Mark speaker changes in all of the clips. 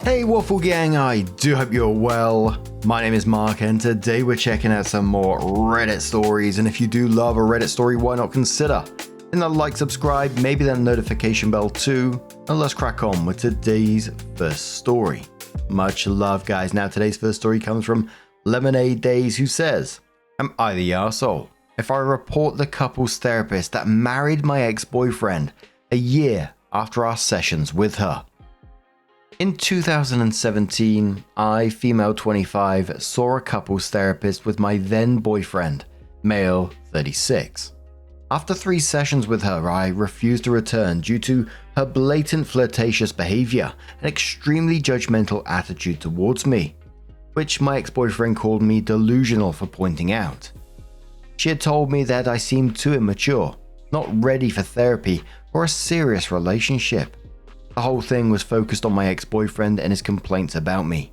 Speaker 1: Hey Waffle Gang, I do hope you're well. My name is Mark and today we're checking out some more Reddit stories, and if you do love a Reddit story, why not consider hitting that like, subscribe, maybe that notification bell too, and let's crack on with today's first story. Much love guys. Now today's first story comes from Lemonade Days, who says, "Am I the arsehole if I report the couple's therapist that married my ex-boyfriend a year after our sessions with her?" In 2017, I, female 25, saw a couples therapist with my then boyfriend, male 36. After 3 sessions with her, I refused to return due to her blatant flirtatious behavior and extremely judgmental attitude towards me, which my ex-boyfriend called me delusional for pointing out. She had told me that I seemed too immature, not ready for therapy or a serious relationship. The whole thing was focused on my ex-boyfriend and his complaints about me.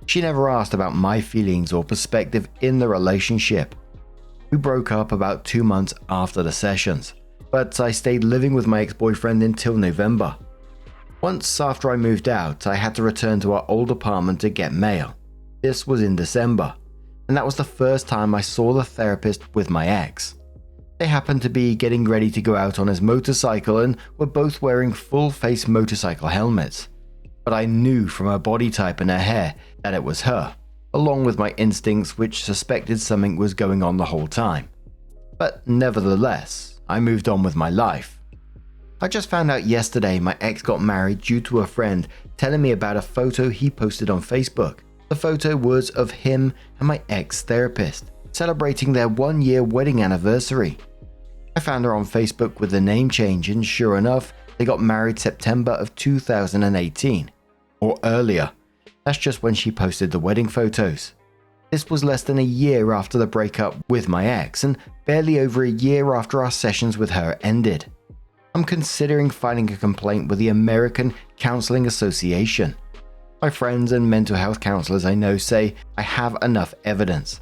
Speaker 1: She never asked about my feelings or perspective in the relationship. We broke up about 2 months after the sessions, but I stayed living with my ex-boyfriend until November. Once after I moved out, I had to return to our old apartment to get mail. This was in December, and that was the first time I saw the therapist with my ex. They happened to be getting ready to go out on his motorcycle and were both wearing full-face motorcycle helmets. But I knew from her body type and her hair that it was her, along with my instincts which suspected something was going on the whole time. But nevertheless, I moved on with my life. I just found out yesterday my ex got married due to a friend telling me about a photo he posted on Facebook. The photo was of him and my ex-therapist, celebrating their 1-year wedding anniversary. I found her on Facebook with the name change, and sure enough, they got married September of 2018. Or earlier. That's just when she posted the wedding photos. This was less than a year after the breakup with my ex, and barely over a year after our sessions with her ended. I'm considering filing a complaint with the American Counseling Association. My friends and mental health counselors I know say I have enough evidence.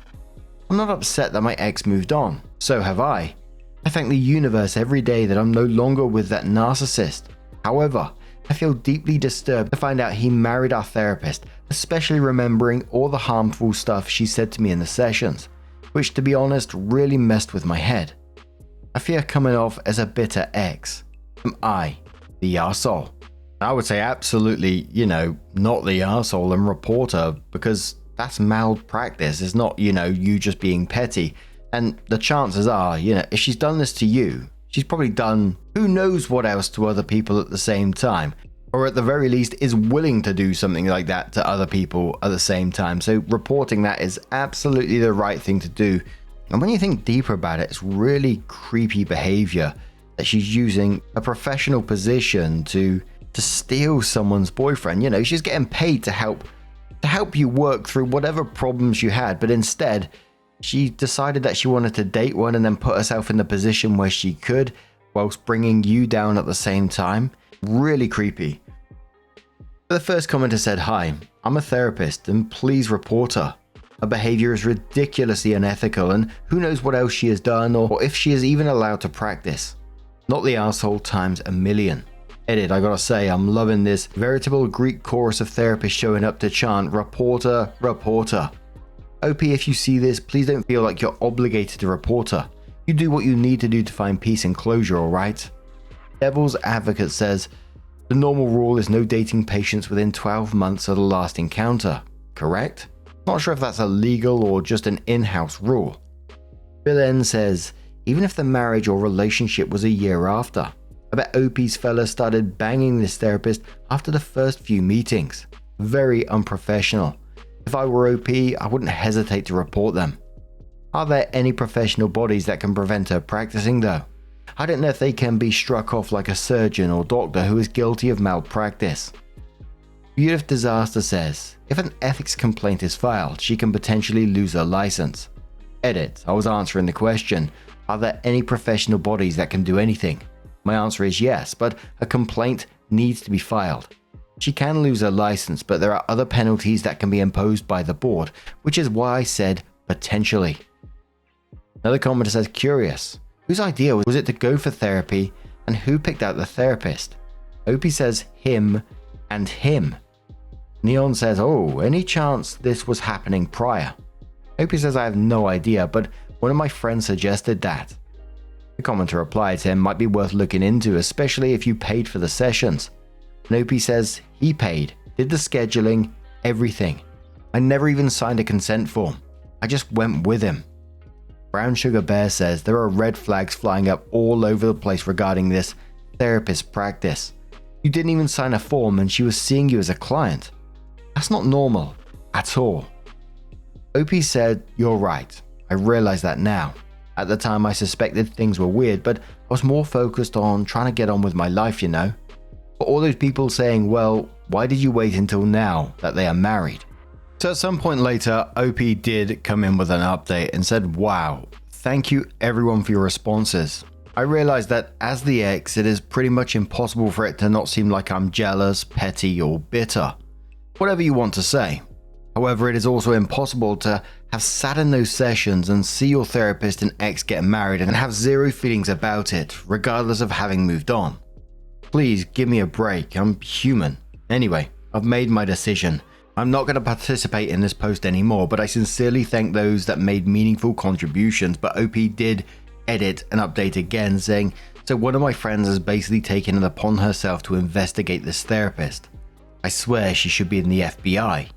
Speaker 1: I'm not upset that my ex moved on, so have I. I thank the universe every day that I'm no longer with that narcissist. However, I feel deeply disturbed to find out he married our therapist, especially remembering all the harmful stuff she said to me in the sessions, which to be honest really messed with my head. I fear coming off as a bitter ex. Am I the arsehole? I would say absolutely, not the arsehole and report her, because that's malpractice. It's not, you just being petty. And the chances are, if she's done this to you, she's probably done who knows what else to other people at the same time. Or at the very least is willing to do something like that to other people at the same time. So reporting that is absolutely the right thing to do. And when you think deeper about it, it's really creepy behavior that she's using a professional position to steal someone's boyfriend. She's getting paid to help you work through whatever problems you had, but instead she decided that she wanted to date one and then put herself in the position where she could, whilst bringing you down at the same time. Really creepy. The first commenter said, "Hi, I'm a therapist and please report her. Her behavior is ridiculously unethical and who knows what else she has done or if she is even allowed to practice. Not the asshole times a million." Edit, I gotta say, I'm loving this veritable Greek chorus of therapists showing up to chant, "Reporter, reporter." OP, if you see this, please don't feel like you're obligated to report her. You do what you need to do to find peace and closure, alright? Devil's Advocate says, "The normal rule is no dating patients within 12 months of the last encounter, correct? Not sure if that's illegal or just an in-house rule." Bill N says, "Even if the marriage or relationship was a year after, I bet OP's fella started banging this therapist after the first few meetings. Very unprofessional. If I were OP, I wouldn't hesitate to report them." Are there any professional bodies that can prevent her practicing though? I don't know if they can be struck off like a surgeon or doctor who is guilty of malpractice. Beautiful Disaster says, "If an ethics complaint is filed, she can potentially lose her license." Edit, I was answering the question, are there any professional bodies that can do anything? My answer is yes, but a complaint needs to be filed. She can lose her license, but there are other penalties that can be imposed by the board, which is why I said potentially. Another commenter says, "Curious, whose idea was it to go for therapy and who picked out the therapist?" OP says him and him. Neon says, oh, any chance this was happening prior? OP says, I have no idea, but one of my friends suggested that. The commenter replies, it might be worth looking into, especially if you paid for the sessions. And OP says, he paid, did the scheduling, everything. I never even signed a consent form. I just went with him. Brown Sugar Bear says, there are red flags flying up all over the place regarding this therapist practice. You didn't even sign a form and she was seeing you as a client. That's not normal at all. OP said, you're right. I realize that now. At the time I suspected things were weird, but I was more focused on trying to get on with my life, you know. But all those people saying, well, why did you wait until now that they are married? So at some point later, OP did come in with an update and said, wow, thank you everyone for your responses. I realized that as the ex, it is pretty much impossible for it to not seem like I'm jealous, petty, or bitter. Whatever you want to say. However, it is also impossible to have sat in those sessions and see your therapist and ex get married and have zero feelings about it, regardless of having moved on. Please give me a break, I'm human. Anyway, I've made my decision. I'm not going to participate in this post anymore, but I sincerely thank those that made meaningful contributions. But OP did edit and update again saying, so one of my friends has basically taken it upon herself to investigate this therapist. I swear she should be in the FBI.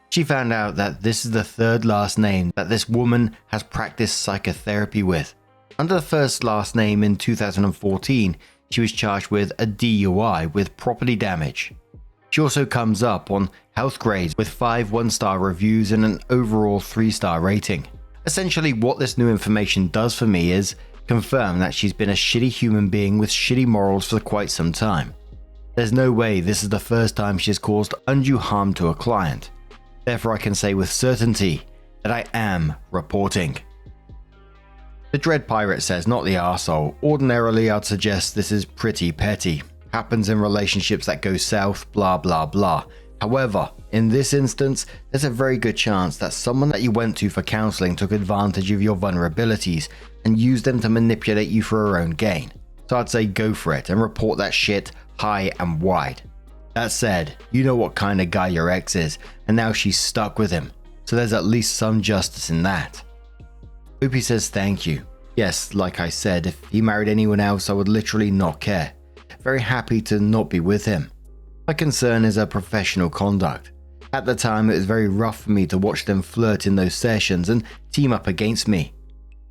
Speaker 1: She found out that this is the third last name that this woman has practiced psychotherapy with. Under the first last name in 2014, she was charged with a DUI with property damage. She also comes up on health grades with 5 1-star reviews and an overall 3-star rating. Essentially, what this new information does for me is confirm that she's been a shitty human being with shitty morals for quite some time. There's no way this is the first time she has caused undue harm to a client. Therefore, I can say with certainty that I am reporting. The Dread Pirate says, not the arsehole. Ordinarily, I'd suggest this is pretty petty. Happens in relationships that go south, blah blah blah. However, in this instance, there's a very good chance that someone that you went to for counseling took advantage of your vulnerabilities and used them to manipulate you for her own gain. So I'd say go for it and report that shit high and wide. That said, you know what kind of guy your ex is, and now she's stuck with him, so there's at least some justice in that. OP says thank you. Yes, like I said, if he married anyone else I would literally not care. Very happy to not be with him. My concern is her professional conduct. At the time it was very rough for me to watch them flirt in those sessions and team up against me.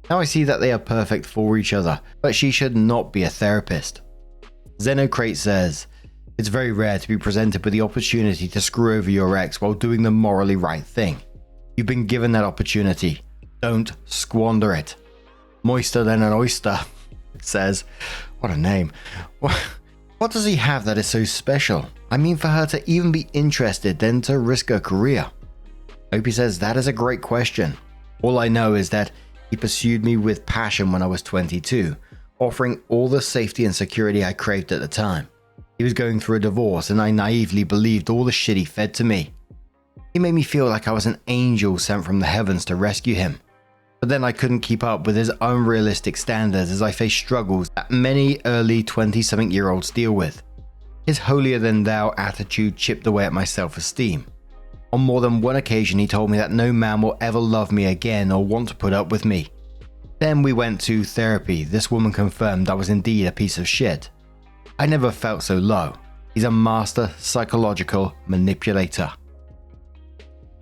Speaker 1: Now I see that they are perfect for each other, but she should not be a therapist. Xenocrate says, it's very rare to be presented with the opportunity to screw over your ex while doing the morally right thing. You've been given that opportunity. Don't squander it. Moister than an oyster, it says. What a name. What does he have that is so special? I mean, for her to even be interested, then to risk her career. OP says, that is a great question. All I know is that he pursued me with passion when I was 22, offering all the safety and security I craved at the time. He was going through a divorce and I naively believed all the shit he fed to me. He made me feel like I was an angel sent from the heavens to rescue him. But then I couldn't keep up with his unrealistic standards as I faced struggles that many early 20-something-year-olds deal with. His holier-than-thou attitude chipped away at my self-esteem. On more than one occasion he told me that no man will ever love me again or want to put up with me. Then we went to therapy. This woman confirmed I was indeed a piece of shit. I never felt so low. He's a master psychological manipulator.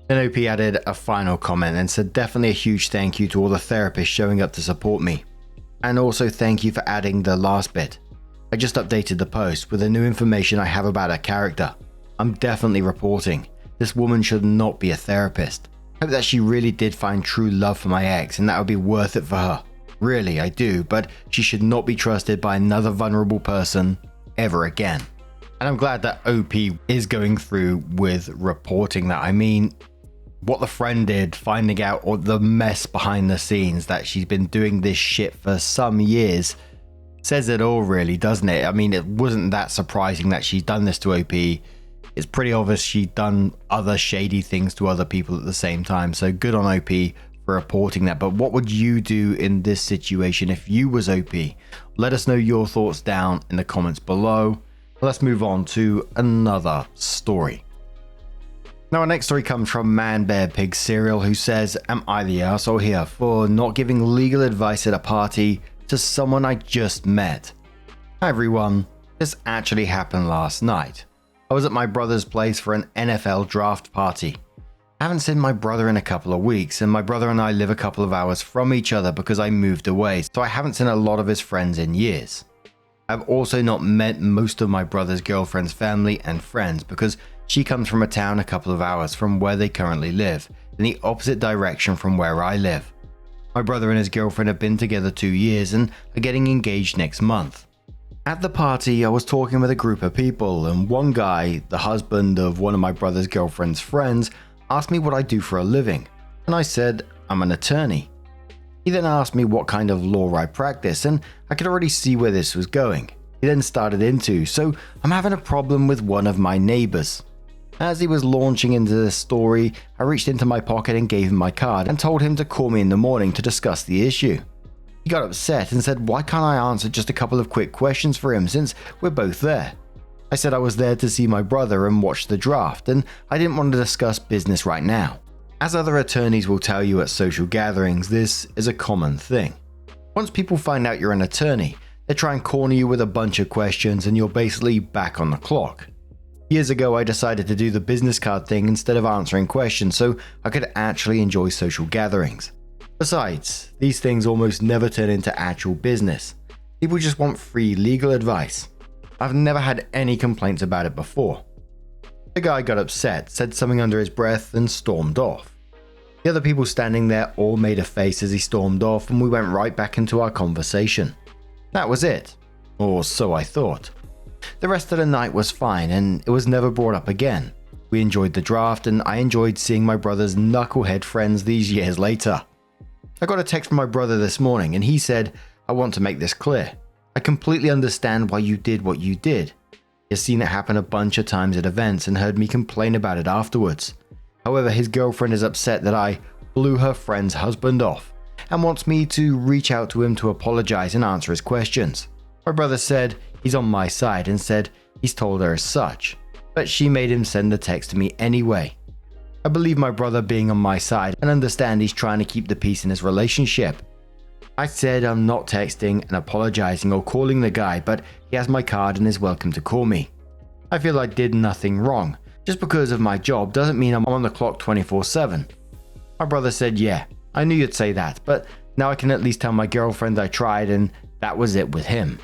Speaker 1: Then OP added a final comment and said definitely a huge thank you to all the therapists showing up to support me. And also thank you for adding the last bit. I just updated the post with the new information I have about her character. I'm definitely reporting. This woman should not be a therapist. Hope that she really did find true love for my ex and that would be worth it for her. Really, I do, but she should not be trusted by another vulnerable person ever again. And I'm glad that OP is going through with reporting that. I mean, what the friend did, finding out or the mess behind the scenes that she's been doing this shit for some years, says it all really, doesn't it? I mean, it wasn't that surprising that she's done this to OP. It's pretty obvious she's done other shady things to other people at the same time. So good on OP for reporting that. But what would you do in this situation if you was OP? Let us know your thoughts down in the comments below. Let's move on to another story. Now, our next story comes from Man Bear Pig Cereal, who says, "Am I the arsehole here for not giving legal advice at a party to someone I just met?" Hi everyone, this actually happened last night. I was at my brother's place for an NFL draft party. I haven't seen my brother in a couple of weeks, and my brother and I live a couple of hours from each other because I moved away, so I haven't seen a lot of his friends in years. I've also not met most of my brother's girlfriend's family and friends because she comes from a town a couple of hours from where they currently live, in the opposite direction from where I live. My brother and his girlfriend have been together 2 years and are getting engaged next month. At the party, I was talking with a group of people, and one guy, the husband of one of my brother's girlfriend's friends, asked me what I do for a living, and I said, I'm an attorney. He then asked me what kind of law I practice, and I could already see where this was going. He then started into, so I'm having a problem with one of my neighbors. As he was launching into this story, I reached into my pocket and gave him my card and told him to call me in the morning to discuss the issue. He got upset and said, why can't I answer just a couple of quick questions for him since we're both there? I said I was there to see my brother and watch the draft, and I didn't want to discuss business right now. As other attorneys will tell you at social gatherings, this is a common thing. Once people find out you're an attorney, they try and corner you with a bunch of questions and you're basically back on the clock. Years ago, I decided to do the business card thing instead of answering questions so I could actually enjoy social gatherings. Besides, these things almost never turn into actual business. People just want free legal advice. I've never had any complaints about it before. The guy got upset, said something under his breath, and stormed off. The other people standing there all made a face as he stormed off, and we went right back into our conversation. That was it. Or so I thought. The rest of the night was fine, and it was never brought up again. We enjoyed the draft, and I enjoyed seeing my brother's knucklehead friends these years later. I got a text from my brother this morning, and he said, I want to make this clear. I completely understand why you did what you did. He has seen it happen a bunch of times at events and heard me complain about it afterwards. However, his girlfriend is upset that I blew her friend's husband off and wants me to reach out to him to apologize and answer his questions. My brother said he's on my side and said he's told her as such, but she made him send the text to me anyway. I believe my brother being on my side and understand he's trying to keep the peace in his relationship. I said I'm not texting and apologizing or calling the guy, but he has my card and is welcome to call me. I feel I did nothing wrong. Just because of my job doesn't mean I'm on the clock 24/7. My brother said, yeah, I knew you'd say that, but now I can at least tell my girlfriend I tried and that was it with him.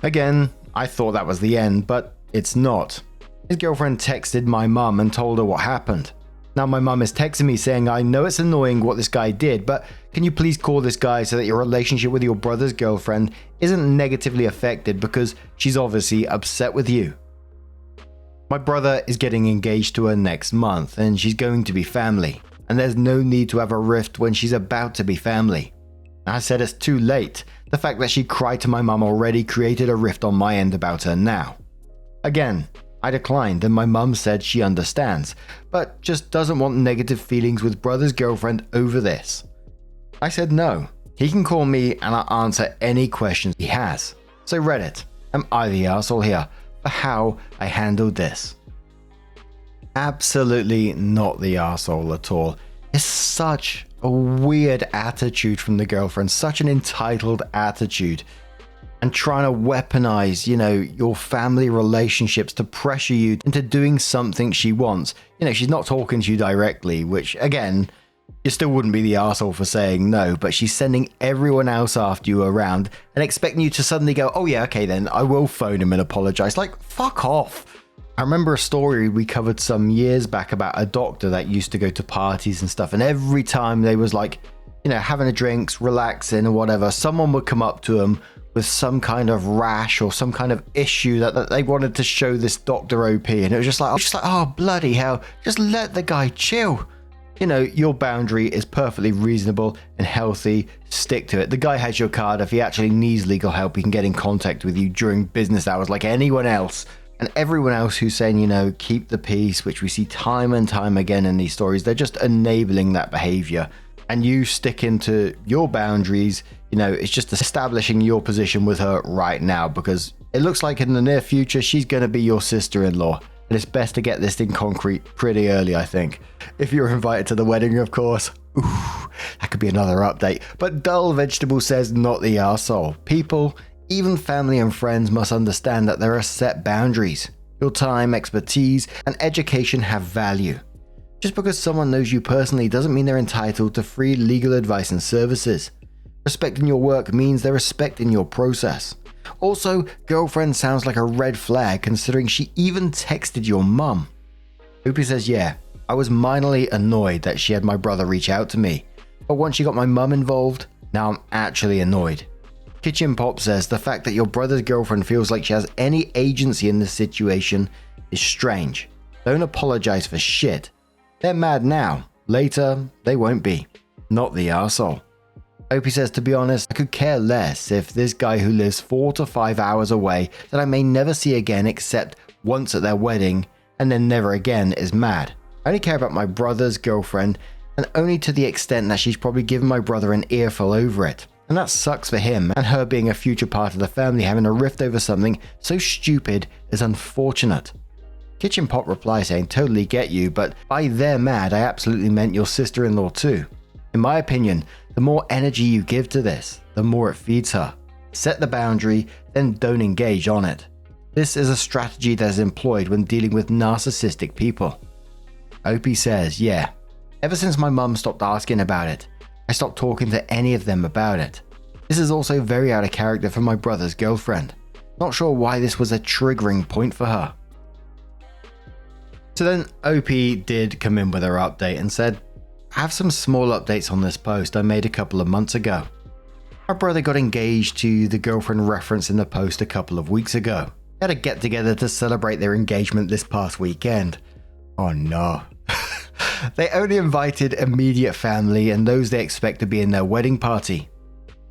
Speaker 1: Again, I thought that was the end, but it's not. His girlfriend texted my mum and told her what happened. Now my mum is texting me saying, I know it's annoying what this guy did, but can you please call this guy so that your relationship with your brother's girlfriend isn't negatively affected because she's obviously upset with you. My brother is getting engaged to her next month and she's going to be family, and there's no need to have a rift when she's about to be family. I said it's too late. The fact that she cried to my mum already created a rift on my end about her now. Again, I declined and my mum said she understands, but just doesn't want negative feelings with brother's girlfriend over this. I said no, he can call me and I'll answer any questions he has. So Reddit, am I the arsehole here for how I handled this? Absolutely not the arsehole at all. It's such a weird attitude from the girlfriend, such an entitled attitude. And trying to weaponize, your family relationships to pressure you into doing something she wants. She's not talking to you directly, which again, you still wouldn't be the arsehole for saying no, but she's sending everyone else after you around and expecting you to suddenly go, oh yeah, okay then, I will phone him and apologize. Like, fuck off. I remember a story we covered some years back about a doctor that used to go to parties and stuff, and every time they was like, having a drinks, relaxing or whatever, someone would come up to him with some kind of rash or some kind of issue that they wanted to show this Dr. OP, and it was just like, oh bloody hell, just let the guy chill. Your boundary is perfectly reasonable and healthy, stick to it. The guy has your card. If he actually needs legal help, he can get in contact with you during business hours like anyone else. And everyone else who's saying, keep the peace, which we see time and time again in these stories, they're just enabling that behavior. And you sticking to your boundaries, it's just establishing your position with her right now, because it looks like in the near future, she's going to be your sister-in-law. but it's best to get this in concrete pretty early, I think. If you're invited to the wedding, of course. Ooh, that could be another update. But Dull Vegetable says not the arsehole. People, even family and friends, must understand that there are set boundaries. Your time, expertise, and education have value. Just because someone knows you personally doesn't mean they're entitled to free legal advice and services. Respecting your work means they're respecting your process. Also, girlfriend sounds like a red flag considering she even texted your mum. Opie says, yeah, I was minorly annoyed that she had my brother reach out to me, but once she got my mum involved, now I'm actually annoyed. Kitchen Pop says the fact that your brother's girlfriend feels like she has any agency in this situation is strange. Don't apologize for shit. They're mad now. Later, they won't be. Not the arsehole. Opie says, to be honest, I could care less if this guy who lives 4 to 5 hours away that I may never see again except once at their wedding and then never again is mad. I only care about my brother's girlfriend and only to the extent that she's probably given my brother an earful over it. And that sucks for him, and her being a future part of the family having a rift over something so stupid is unfortunate. Kitchen Pot replies saying, totally get you, but by they're mad, I absolutely meant your sister-in-law too. In my opinion, the more energy you give to this, the more it feeds her. Set the boundary, then don't engage on it. This is a strategy that is employed when dealing with narcissistic people. Opie says, yeah, ever since my mum stopped asking about it, I stopped talking to any of them about it. This is also very out of character for my brother's girlfriend. Not sure why this was a triggering point for her. So then Opie did come in with her update and said, I have some small updates on this post I made a couple of months ago. My brother got engaged to the girlfriend referenced in the post a couple of weeks ago. They had a get together to celebrate their engagement this past weekend. Oh no. They only invited immediate family and those they expect to be in their wedding party.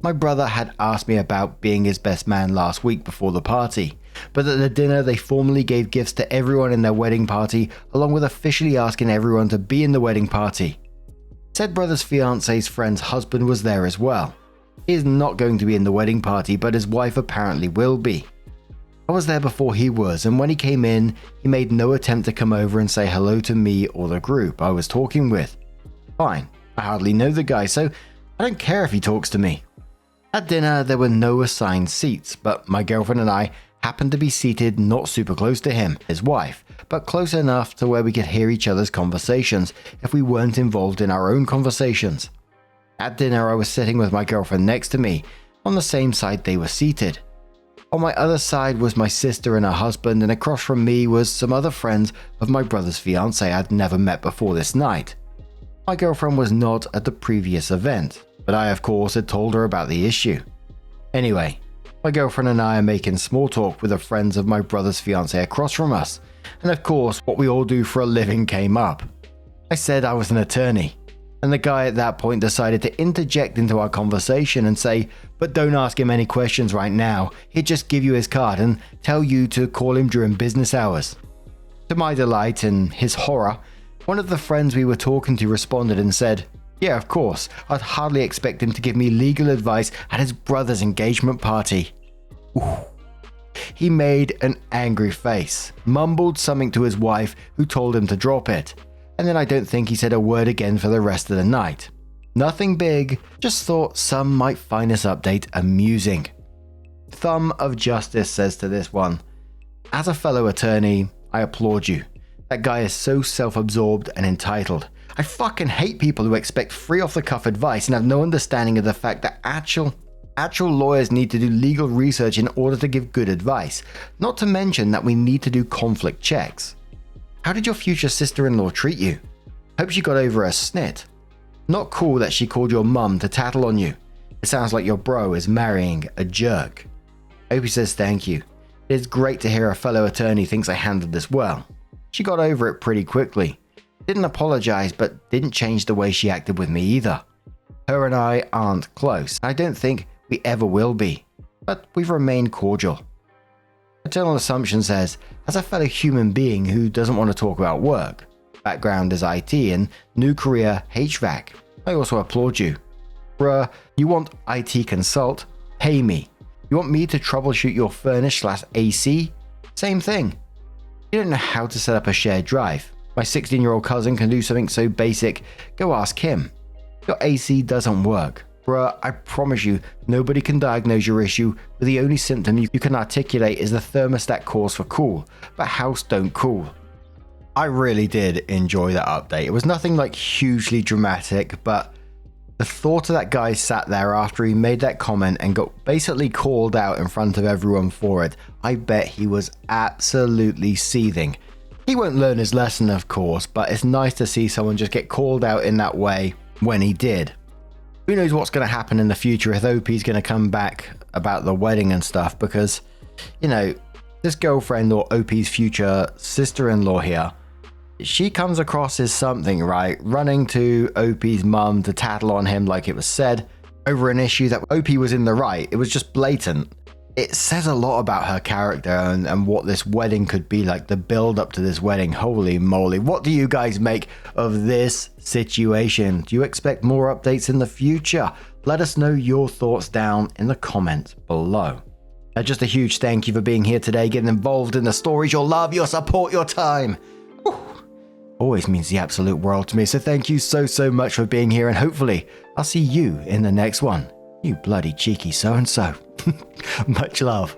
Speaker 1: My brother had asked me about being his best man last week before the party, but at the dinner they formally gave gifts to everyone in their wedding party along with officially asking everyone to be in the wedding party. Said brother's fiance's friend's husband was there as well. He is not going to be in the wedding party, but his wife apparently will be. I was there before he was, and when he came in, he made no attempt to come over and say hello to me or the group I was talking with. Fine, I hardly know the guy, so I don't care if he talks to me. At dinner, there were no assigned seats, but my girlfriend and I happened to be seated not super close to him, his wife, but close enough to where we could hear each other's conversations if we weren't involved in our own conversations. At dinner, I was sitting with my girlfriend next to me, on the same side they were seated. On my other side was my sister and her husband, and across from me was some other friends of my brother's fiance I'd never met before this night. My girlfriend was not at the previous event, but I of course had told her about the issue. Anyway, my girlfriend and I are making small talk with the friends of my brother's fiance across from us, and of course what we all do for a living came up. I said I was an attorney, and the guy at that point decided to interject into our conversation and say, but don't ask him any questions right now, he'd just give you his card and tell you to call him during business hours. To my delight and his horror, one of the friends we were talking to responded and said, yeah, of course, I'd hardly expect him to give me legal advice at his brother's engagement party. Ooh. He made an angry face, mumbled something to his wife who told him to drop it, and then I don't think he said a word again for the rest of the night. Nothing big, just thought some might find this update amusing. Thumb of Justice says to this one, as a fellow attorney, I applaud you. That guy is so self-absorbed and entitled. I fucking hate people who expect free off-the-cuff advice and have no understanding of the fact that actual lawyers need to do legal research in order to give good advice, not to mention that we need to do conflict checks. How did your future sister-in-law treat you? Hope she got over her snit. Not cool that she called your mum to tattle on you. It sounds like your bro is marrying a jerk. Opie says thank you. It is great to hear a fellow attorney thinks I handled this well. She got over it pretty quickly. Didn't apologize, but didn't change the way she acted with me either. Her and I aren't close. I don't think we ever will be, but we've remained cordial. Eternal Assumption says, as a fellow human being who doesn't want to talk about work, background is IT and new career HVAC, I also applaud you. Bruh, you want IT consult? Pay me. You want me to troubleshoot your furnace/AC? Same thing. You don't know how to set up a shared drive. My 16-year-old cousin can do something so basic, go ask him. Your AC doesn't work. Bruh, I promise you, nobody can diagnose your issue, but the only symptom you can articulate is the thermostat calls for cool, but house don't cool. I really did enjoy that update. It was nothing like hugely dramatic, but the thought of that guy sat there after he made that comment and got basically called out in front of everyone for it, I bet he was absolutely seething. He won't learn his lesson, of course, but it's nice to see someone just get called out in that way when he did. Who knows what's going to happen in the future if OP's going to come back about the wedding and stuff, because, you know, this girlfriend or OP's future sister-in-law here, she comes across as something, right? Running to OP's mum to tattle on him like it was said over an issue that OP was in the right. It was just blatant. It says a lot about her character and what this wedding could be like, the build up to this wedding. Holy moly. What do you guys make of this situation? Do you expect more updates in the future? Let us know your thoughts down in the comments below. Just a huge thank you for being here today, getting involved in the stories, your love, your support, your time. Always means the absolute world to me. So thank you so much for being here, and hopefully I'll see you in the next one. You bloody cheeky so-and-so. Much love.